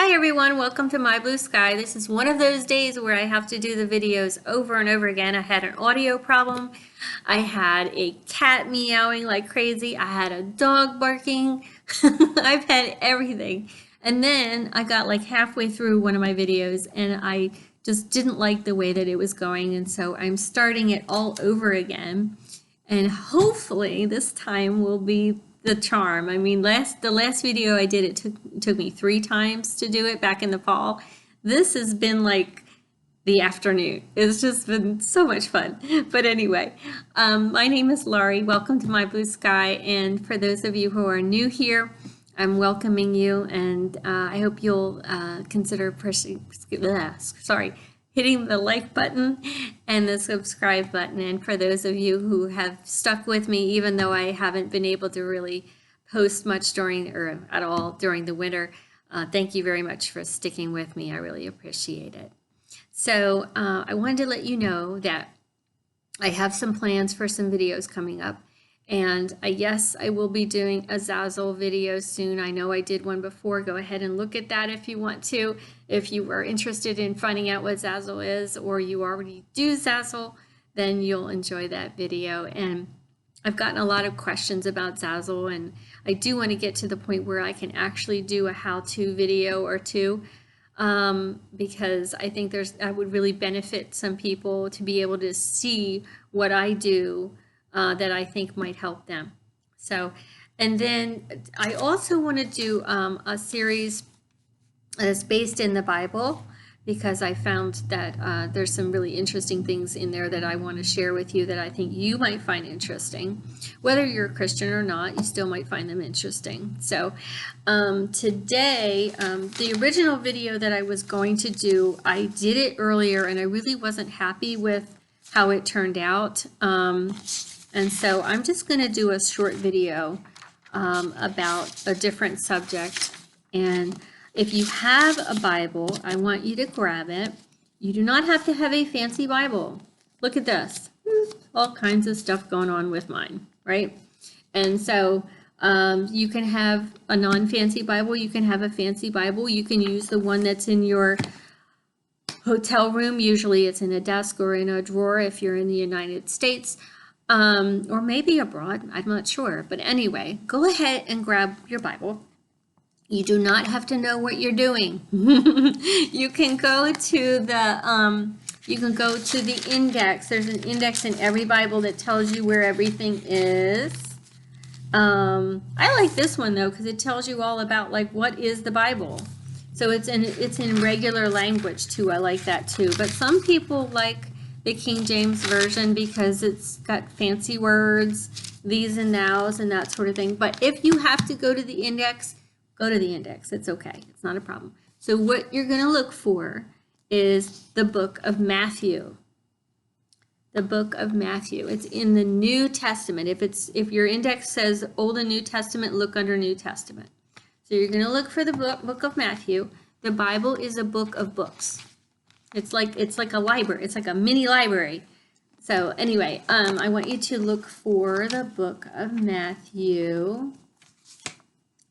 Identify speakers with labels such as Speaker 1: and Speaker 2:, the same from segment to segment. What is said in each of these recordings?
Speaker 1: Hi everyone, welcome to My Blue Sky. This is one of those days where I have to do the videos over and over again. I had an audio problem. I had a cat meowing like crazy. I had a dog barking. I've had everything. And then I got like halfway through one of my videos and I just didn't like the way that it was going. And so I'm starting it all over again. And hopefully this time will be the charm. I mean, the last video I did, it took me 3 times to do it back in the fall. This has been like the afternoon. It's just been so much fun. But anyway, my name is Laurie. Welcome to My Blue Sky. And for those of you who are new here, I'm welcoming you, and I hope you'll consider hitting the like button and the subscribe button. And for those of you who have stuck with me, even though I haven't been able to really post much at all during the winter, thank you very much for sticking with me. I really appreciate it. So I wanted to let you know that I have some plans for some videos coming up. And yes, I will be doing a Zazzle video soon. I know I did one before. Go ahead and look at that if you want to. If you are interested in finding out what Zazzle is, or you already do Zazzle, then you'll enjoy that video. And I've gotten a lot of questions about Zazzle, and I do want to get to the point where I can actually do a how-to video or two, because I think that would really benefit some people to be able to see what I do that I think might help them. So, and then I also want to do a series that's based in the Bible, because I found that there's some really interesting things in there that I want to share with you that I think you might find interesting. Whether you're a Christian or not, you still might find them interesting. So today, the original video that I was going to do, I did it earlier and I really wasn't happy with how it turned out. And so I'm just going to do a short video about a different subject. And if you have a Bible, I want you to grab it. You do not have to have a fancy Bible. Look at this. All kinds of stuff going on with mine, right? And so you can have a non-fancy Bible. You can have a fancy Bible. You can use the one that's in your hotel room. Usually it's in a desk or in a drawer if you're in the United States. Or maybe abroad, I'm not sure. But anyway, go ahead and grab your Bible. You do not have to know what you're doing. You can go to the index. There's an index in every Bible that tells you where everything is. I like this one though, because it tells you all about like what is the Bible. So it's in regular language too. I like that too. But some people like the King James Version because it's got fancy words, these and nows and that sort of thing. But if you have to go to the index, go to the index. It's okay. It's not a problem. So what you're going to look for is the book of Matthew. The book of Matthew. It's in the New Testament. If your index says Old and New Testament, look under New Testament. So you're going to look for the book of Matthew. The Bible is a book of books. It's like a library. It's like a mini library. So anyway, I want you to look for the book of Matthew.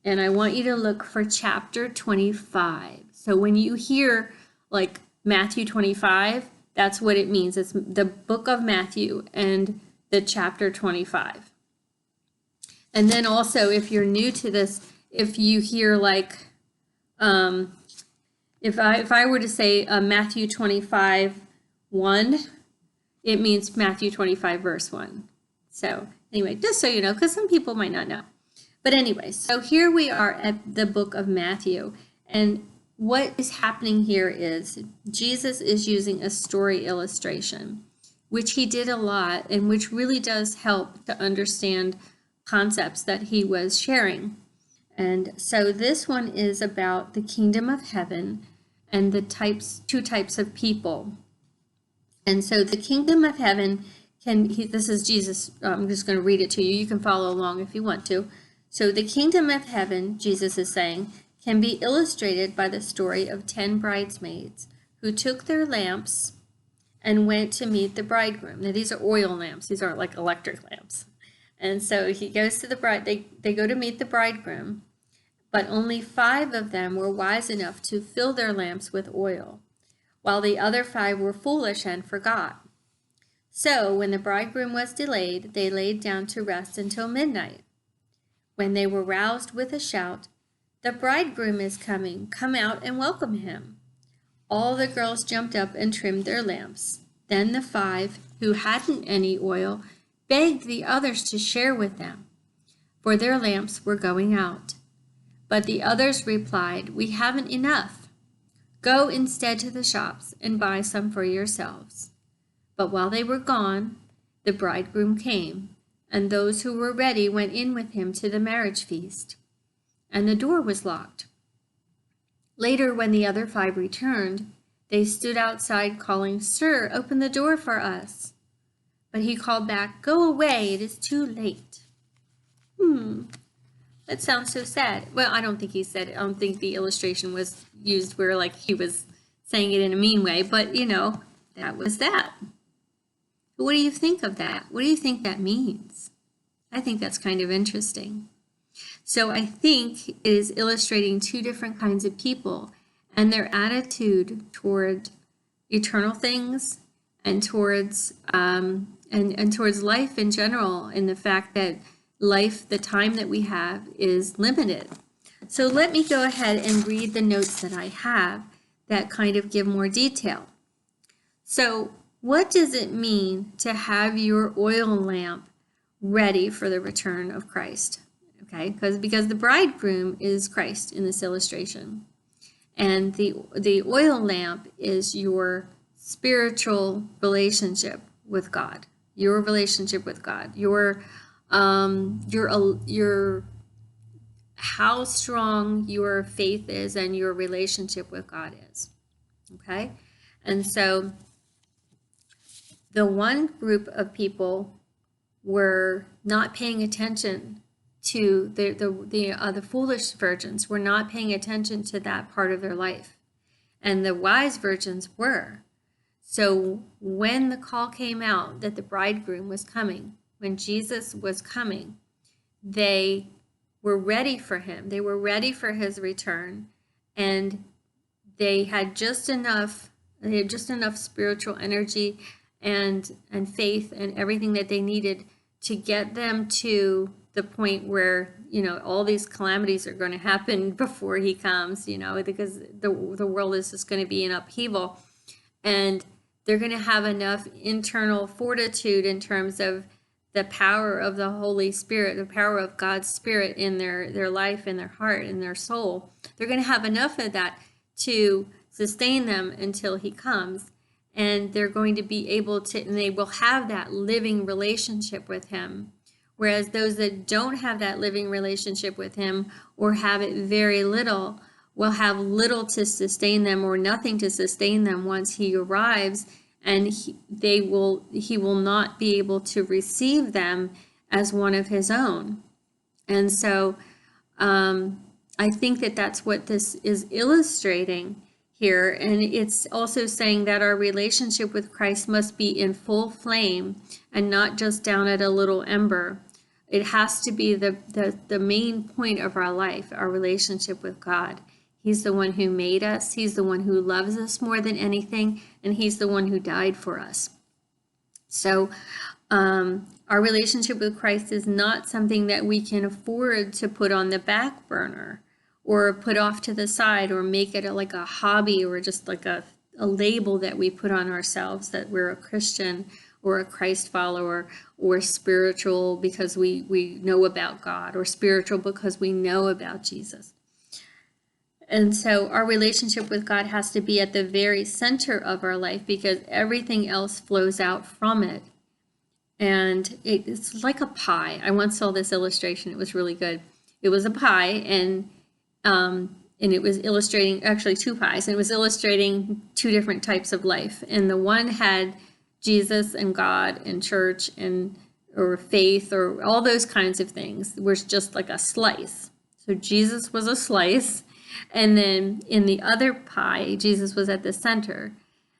Speaker 1: And I want you to look for chapter 25. So when you hear like Matthew 25, that's what it means. It's the book of Matthew and the chapter 25. And then also, if you're new to this, if you hear like, if I were to say Matthew 25, 1, it means Matthew 25, verse 1. So anyway, just so you know, because some people might not know. But anyway, so here we are at the book of Matthew, and what is happening here is Jesus is using a story illustration, which he did a lot and which really does help to understand concepts that he was sharing. And so this one is about the kingdom of heaven and the two types of people. And so the kingdom of heaven this is Jesus. I'm just going to read it to you. You can follow along if you want to. So the kingdom of heaven, Jesus is saying, can be illustrated by the story of 10 bridesmaids who took their lamps and went to meet the bridegroom. Now these are oil lamps. These aren't like electric lamps. And so he goes to the bride. They go to meet the bridegroom. But only 5 of them were wise enough to fill their lamps with oil, while the other 5 were foolish and forgot. So when the bridegroom was delayed, they laid down to rest until midnight. When they were roused with a shout, "The bridegroom is coming, come out and welcome him," all the girls jumped up and trimmed their lamps. Then the 5 who hadn't any oil begged the others to share with them, for their lamps were going out. But the others replied, "We haven't enough. Go instead to the shops and buy some for yourselves." But while they were gone, the bridegroom came, and those who were ready went in with him to the marriage feast, and the door was locked. Later, when the other 5 returned, they stood outside calling, "Sir, open the door for us." But he called back, "Go away, it is too late." That sounds so sad. Well, I don't think he said it. I don't think the illustration was used where like he was saying it in a mean way, but that was that. What do you think of that? What do you think that means? I think that's kind of interesting. So I think it is illustrating 2 different kinds of people and their attitude toward eternal things and towards and towards life in general, and the fact that life, the time that we have, is limited. So let me go ahead and read the notes that I have that kind of give more detail. So what does it mean to have your oil lamp ready for the return of Christ? Okay, because the bridegroom is Christ in this illustration. And the oil lamp is your spiritual relationship with God, your relationship with God, your how strong your faith is and your relationship with God is. Okay, and so the one group of people were not paying attention to the foolish virgins were not paying attention to that part of their life, and the wise virgins were. So when the call came out that the bridegroom was coming, when Jesus was coming, they were ready for him. They were ready for his return, and they had just enough spiritual energy and faith and everything that they needed to get them to the point where all these calamities are going to happen before he comes, because the world is just going to be in upheaval, and they're going to have enough internal fortitude in terms of the power of the Holy Spirit, the power of God's Spirit in their life, in their heart, in their soul. They're going to have enough of that to sustain them until he comes, and they're going to be able to, and they will have that living relationship with him. Whereas those that don't have that living relationship with him, or have it very little, will have little to sustain them or nothing to sustain them once he arrives, and he will not be able to receive them as one of his own. And so I think that that's what this is illustrating here. And it's also saying that our relationship with Christ must be in full flame and not just down at a little ember. It has to be the main point of our life, our relationship with God. He's the one who made us. He's the one who loves us more than anything, and he's the one who died for us. So our relationship with Christ is not something that we can afford to put on the back burner or put off to the side or make it like a hobby or just like a label that we put on ourselves that we're a Christian or a Christ follower, or spiritual because we know about God, or spiritual because we know about Jesus. And so our relationship with God has to be at the very center of our life, because everything else flows out from it. And it's like a pie. I once saw this illustration. It was really good. It was a pie, and it was illustrating, actually 2 pies, and it was illustrating 2 different types of life. And the one had Jesus and God and church or faith or all those kinds of things, was just like a slice. So Jesus was a slice, and then in the other pie, Jesus was at the center.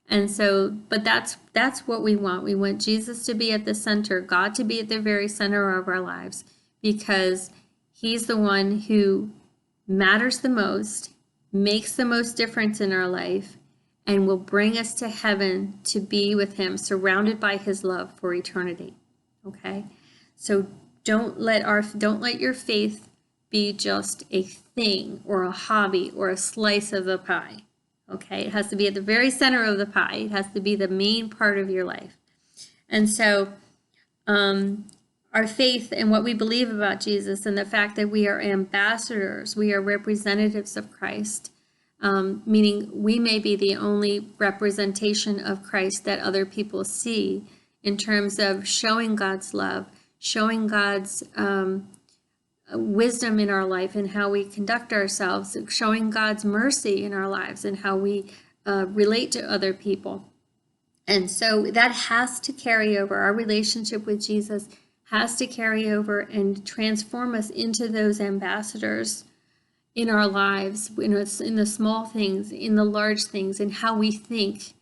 Speaker 1: And so, but that's what we want. We want Jesus to be at the center, God to be at the very center of our lives, because he's the one who matters the most, makes the most difference in our life, and will bring us to heaven to be with him, surrounded by his love for eternity. Okay? So don't let your faith be just a thing or a hobby or a slice of the pie. Okay? It has to be at the very center of the pie. It has to be the main part of your life. And so our faith and what we believe about Jesus and the fact that we are ambassadors, we are representatives of Christ, meaning we may be the only representation of Christ that other people see in terms of showing God's love, showing God's wisdom in our life and how we conduct ourselves, showing God's mercy in our lives and how we relate to other people. And so that has to carry over. Our relationship with Jesus has to carry over and transform us into those ambassadors in our lives, in the small things, in the large things, in how we think,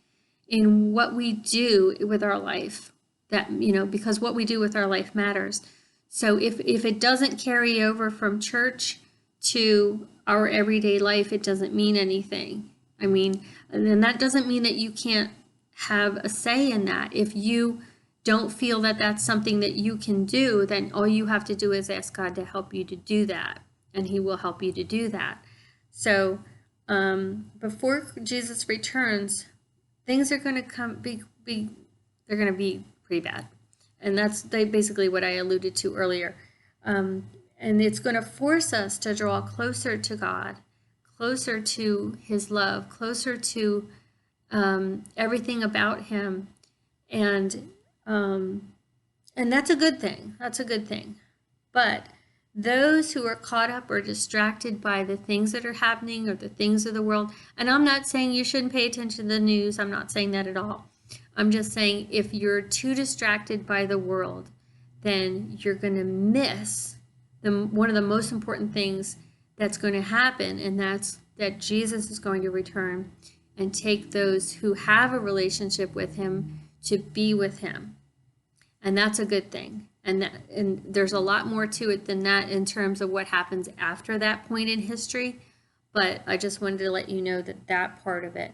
Speaker 1: in what we do with our life. That, because what we do with our life matters. So if it doesn't carry over from church to our everyday life, it doesn't mean anything. And then that doesn't mean that you can't have a say in that. If you don't feel that that's something that you can do, then all you have to do is ask God to help you to do that, and he will help you to do that. So before Jesus returns, things are going to be they're going to be pretty bad. And that's basically what I alluded to earlier. And it's going to force us to draw closer to God, closer to his love, closer to everything about him. And that's a good thing. That's a good thing. But those who are caught up or distracted by the things that are happening or the things of the world, and I'm not saying you shouldn't pay attention to the news. I'm not saying that at all. I'm just saying if you're too distracted by the world, then you're going to miss one of the most important things that's going to happen, and that's that Jesus is going to return and take those who have a relationship with him to be with him. And that's a good thing. And there's a lot more to it than that in terms of what happens after that point in history. But I just wanted to let you know that part of it.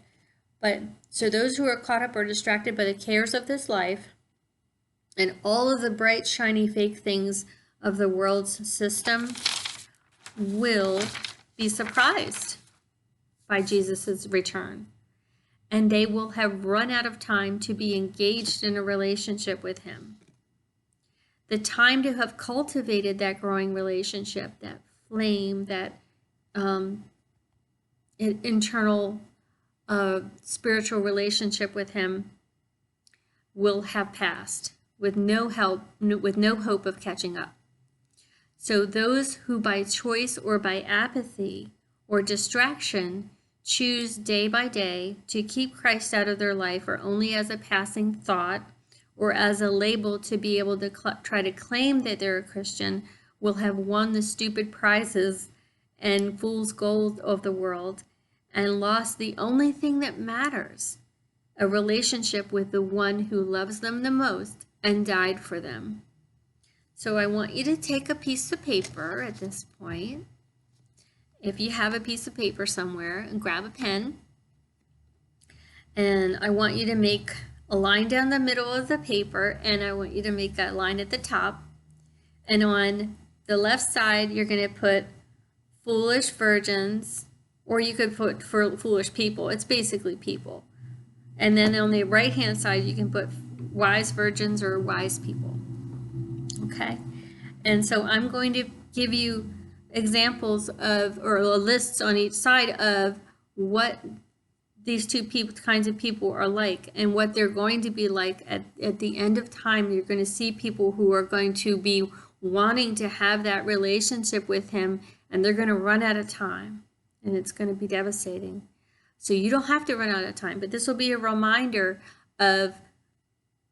Speaker 1: But so those who are caught up or distracted by the cares of this life and all of the bright, shiny, fake things of the world's system will be surprised by Jesus's return. And they will have run out of time to be engaged in a relationship with him. The time to have cultivated that growing relationship, that flame, that internal spiritual relationship with him will have passed with no hope of catching up. So those who by choice or by apathy or distraction choose day by day to keep Christ out of their life or only as a passing thought or as a label to be able to try to claim that they're a Christian will have won the stupid prizes and fool's gold of the world and lost the only thing that matters, a relationship with the one who loves them the most and died for them. So I want you to take a piece of paper at this point. If you have a piece of paper somewhere, and grab a pen. And I want you to make a line down the middle of the paper, and I want you to make that line at the top. And on the left side, you're going to put foolish virgins, or you could put for foolish people. It's basically people. And then on the right-hand side, you can put wise virgins or wise people. Okay? And so I'm going to give you examples of, or lists on each side of what these two kinds of people are like and what they're going to be like at the end of time. You're going to see people who are going to be wanting to have that relationship with him, and they're going to run out of time, and it's going to be devastating. So you don't have to run out of time, but this will be a reminder of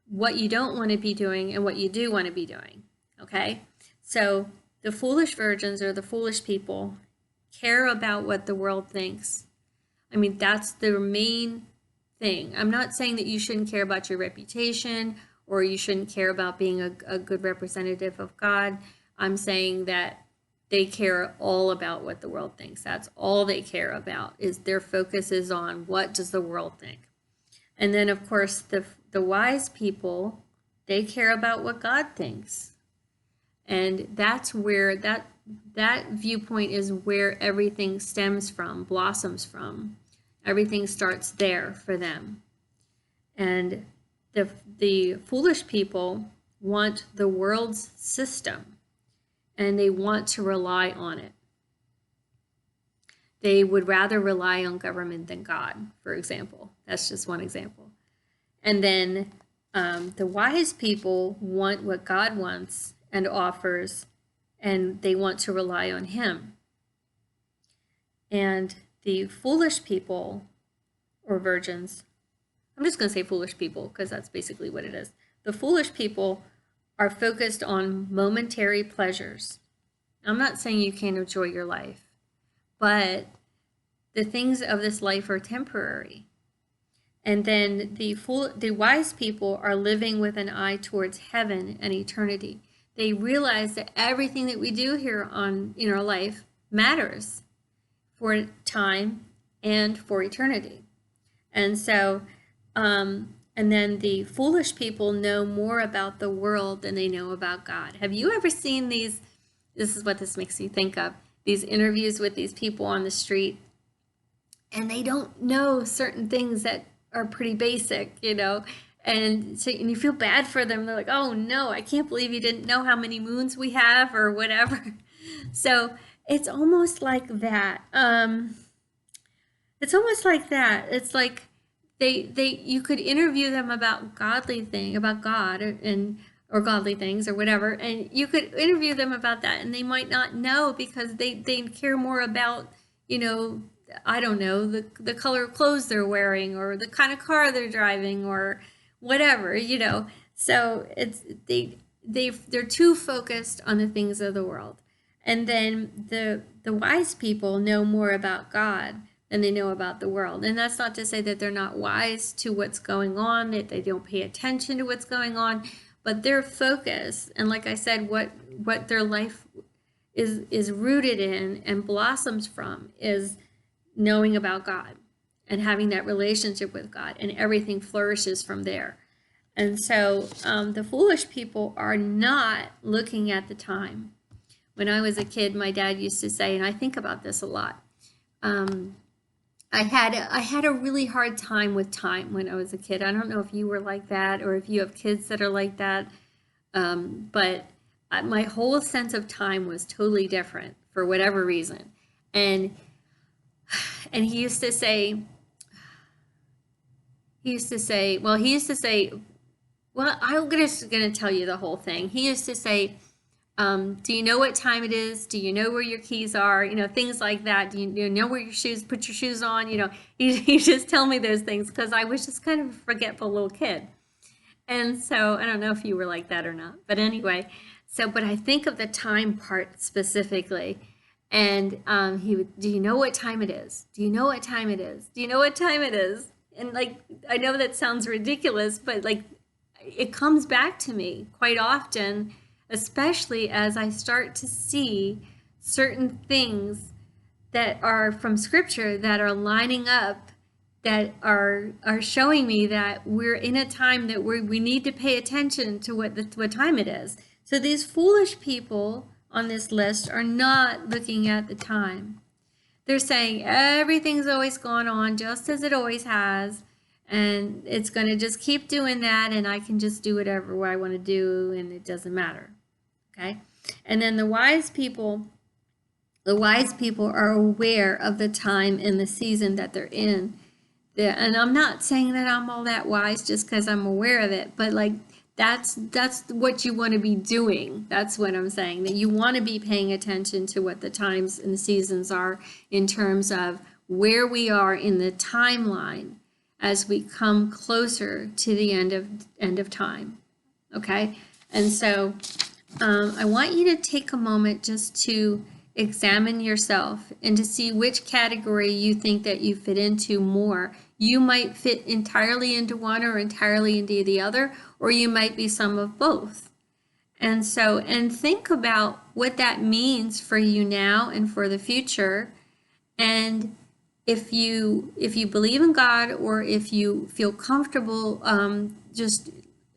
Speaker 1: what you don't want to be doing and what you do want to be doing. Okay? So the foolish virgins or the foolish people care about what the world thinks. I mean, that's the main thing. I'm not saying that you shouldn't care about your reputation or you shouldn't care about being a good representative of God. I'm saying that they care all about what the world thinks. That's all they care about, is their focus is on what does the world think. And then, of course, the wise people, they care about what God thinks. And that's where that viewpoint is where everything stems from, blossoms from. Everything starts there for them. And the foolish people want the world's system, and they want to rely on it. They would rather rely on government than God, for example. That's just one example. And then the wise people want what God wants and offers, and they want to rely on him. And the foolish people, or virgins, I'm just going to say foolish people because that's basically what it is. The foolish people are focused on momentary pleasures. I'm not saying you can't enjoy your life, but the things of this life are temporary. And then the wise people are living with an eye towards heaven and eternity. They realize that everything that we do here in our life matters for time and for eternity. And so, and then the foolish people know more about the world than they know about God. Have you ever seen these? This is what this makes me think of. These interviews with these people on the street, and they don't know certain things that are pretty basic, and so and you feel bad for them. They're like, oh no, I can't believe you didn't know how many moons we have or whatever. So it's almost like that. It's almost like that. It's like you could interview them about God or godly things or whatever, and you could interview them about that, and they might not know because they care more about, I don't know, the color of clothes they're wearing or the kind of car they're driving or whatever, So they're too focused on the things of the world. And then the wise people know more about God than they know about the world. And that's not to say that they're not wise to what's going on, that they don't pay attention to what's going on, but their focus, and like I said, what their life is rooted in and blossoms from is knowing about God and having that relationship with God, and everything flourishes from there. And so the foolish people are not looking at the time. When I was a kid, my dad used to say, and I think about this a lot, I had a really hard time with time when I was a kid. I don't know if you were like that or if you have kids that are like that, but my whole sense of time was totally different for whatever reason. And he used to say, well, I'm just going to tell you the whole thing. He used to say, do you know what time it is? Do you know where your keys are? Things like that. Do you know where put your shoes on? He just tell me those things because I was just kind of a forgetful little kid. And so I don't know if you were like that or not, but anyway, but I think of the time part specifically. And he would, do you know what time it is? Do you know what time it is? Do you know what time it is? And I know that sounds ridiculous, but it comes back to me quite often, especially as I start to see certain things that are from Scripture that are lining up, that are showing me that we're in a time that we need to pay attention to what time it is. So these foolish people on this list are not looking at the time. They're saying everything's always gone on just as it always has, and it's going to just keep doing that, and I can just do whatever I want to do, and it doesn't matter. Okay? And then the wise people are aware of the time and the season that they're in. And I'm not saying that I'm all that wise just because I'm aware of it, but that's what you want to be doing. That's what I'm saying, that you want to be paying attention to what the times and the seasons are in terms of where we are in the timeline as we come closer to the end of time. Okay? And so I want you to take a moment just to examine yourself and to see which category you think that you fit into more. You might fit entirely into one or entirely into the other, or you might be some of both. And think about what that means for you now and for the future. And if you believe in God, or if you feel comfortable just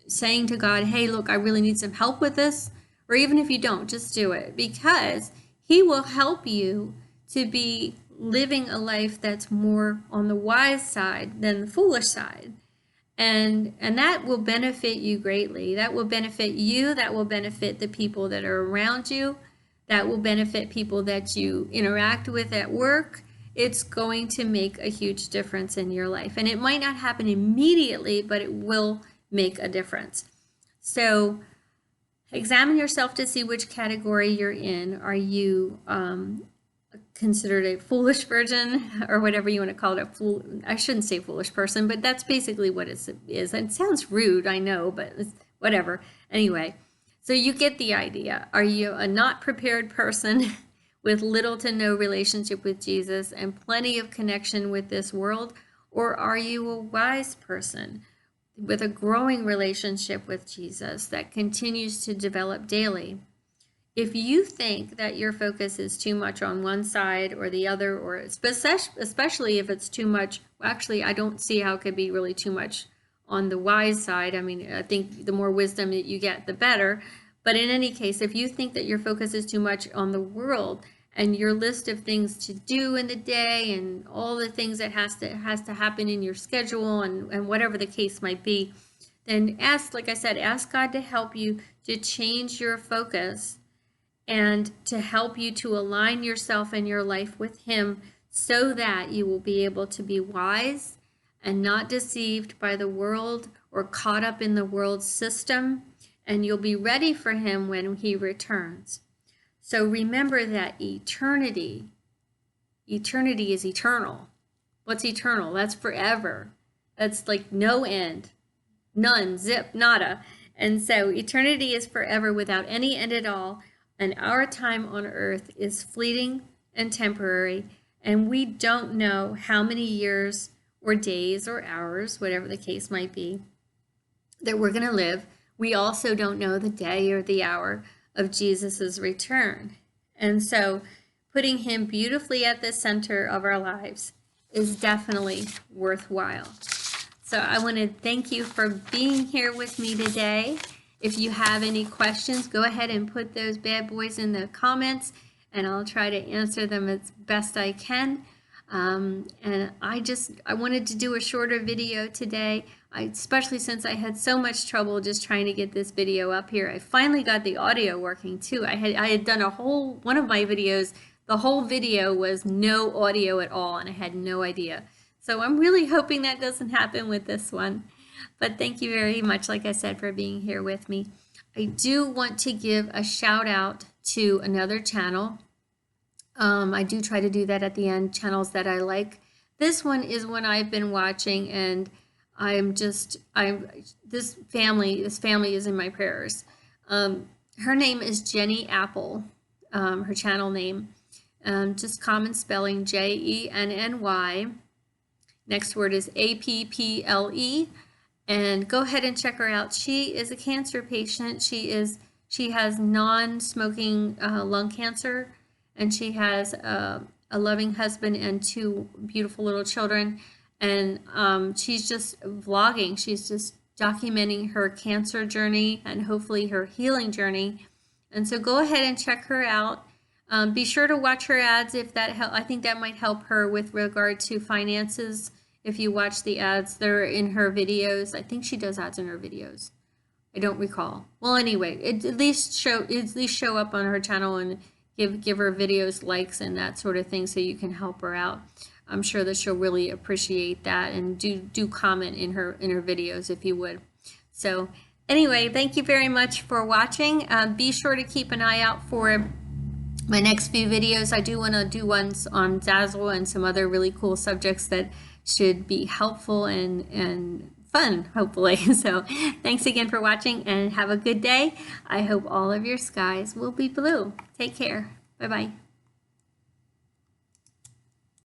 Speaker 1: saying to God, hey, look, I really need some help with this, or even if you don't, just do it, because He will help you to be living a life that's more on the wise side than the foolish side. And that will benefit you greatly. That will benefit you. That will benefit the people that are around you. That will benefit people that you interact with at work. It's going to make a huge difference in your life. And it might not happen immediately, but it will make a difference. So examine yourself to see which category you're in. Are you considered a foolish virgin, or whatever you want to call it? I shouldn't say foolish person, but that's basically what it is. It sounds rude, I know, but it's whatever. Anyway, so you get the idea. Are you a not prepared person with little to no relationship with Jesus and plenty of connection with this world? Or are you a wise person with a growing relationship with Jesus that continues to develop daily? If you think that your focus is too much on one side or the other, or especially if it's too much, well, actually, I don't see how it could be really too much on the wise side. I mean, I think the more wisdom that you get, the better. But in any case, if you think that your focus is too much on the world and your list of things to do in the day and all the things that has to happen in your schedule and whatever the case might be, then like I said, ask God to help you to change your focus and to help you to align yourself and your life with Him, so that you will be able to be wise and not deceived by the world or caught up in the world's system, and you'll be ready for Him when He returns. So remember that eternity is eternal. What's eternal? That's forever. That's like no end, none, zip, nada. And so eternity is forever without any end at all. And our time on earth is fleeting and temporary, and we don't know how many years or days or hours, whatever the case might be, that we're going to live. We also don't know the day or the hour of Jesus's return. And so putting Him beautifully at the center of our lives is definitely worthwhile. So I want to thank you for being here with me today. If you have any questions, go ahead and put those bad boys in the comments, and I'll try to answer them as best I can. And I wanted to do a shorter video today, especially since I had so much trouble just trying to get this video up here. I finally got the audio working too. I had done one of my videos, the whole video was no audio at all, and I had no idea. So I'm really hoping that doesn't happen with this one. But thank you very much, like I said, for being here with me. I do want to give a shout out to another channel. I do try to do that at the end, channels that I like. This one is one I've been watching, and this family is in my prayers. Her name is Jenny Apple, her channel name. Just common spelling, Jenny. Next word is Apple. And go ahead and check her out. She is a cancer patient. She has non-smoking lung cancer, and she has a loving husband and 2 beautiful little children. And she's just vlogging. She's just documenting her cancer journey and hopefully her healing journey. And so go ahead and check her out. Be sure to watch her ads if that help. I think that might help her with regard to finances. If you watch the ads, they're in her videos. I think she does ads in her videos. I don't recall. Well, anyway, at least show up on her channel and give her videos likes and that sort of thing, so you can help her out. I'm sure that she'll really appreciate that, and do comment in her videos if you would. So anyway, thank you very much for watching. Be sure to keep an eye out for my next few videos. I do want to do ones on Zazzle and some other really cool subjects that should be helpful and fun, hopefully. So thanks again for watching, and have a good day. I hope all of your skies will be blue. Take care. Bye-bye.